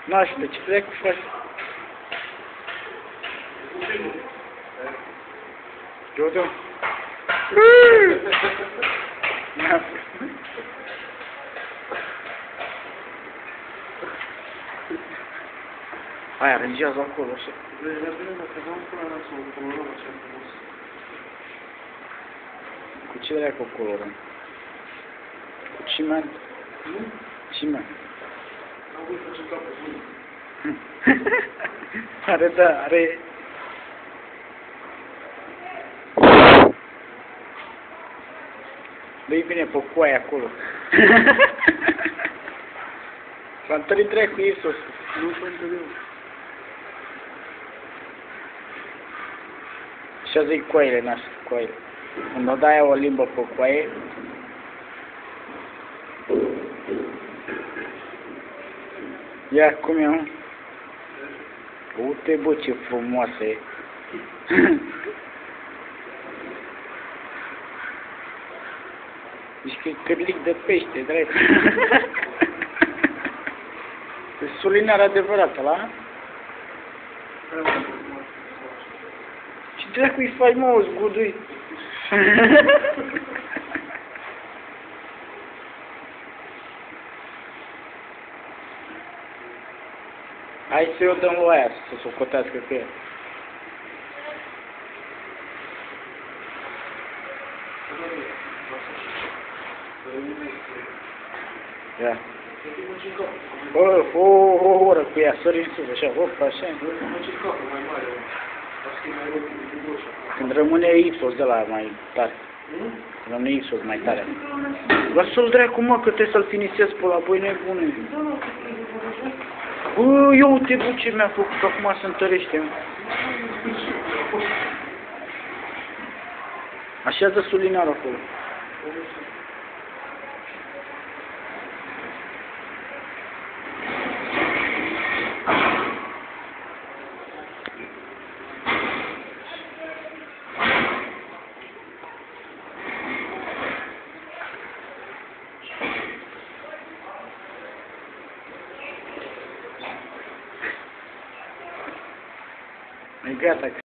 Naște, ce dracu faci? Jojo? Hai, aranjează acolo, așa. Cu ce dracu colorăm? Cu ciment? Ciment. Are, da, are... Dă-i bine pe coaie acolo. S-a întărit dracu Iisus. Nu s-a întărit. Și-a zic coaile noastre, coaile. Când o dai o limbă pe coaie, ia cum e, mă? Uite, bă, ce frumoasă e. Zici că e cârlic de pește, dracu. E sulinar adevărat, ăla? Ce dracu-i faci, mă, o zgudui? Hai să-i o dăm lui aia, să se socotească cu el. Ia. O oră cu ea, sări în sus, așa, hop, așa. Când rămâne Ipsos de la mai tare. Când rămâne Ipsos mai tare. Lasă-l dracu, mă, că trebuie să-l finisez pe la băi nebune. Bă, ia uite, bă, ce mi-a făcut, că acum se întărește, mă. Așează sulinarul acolo. E gata.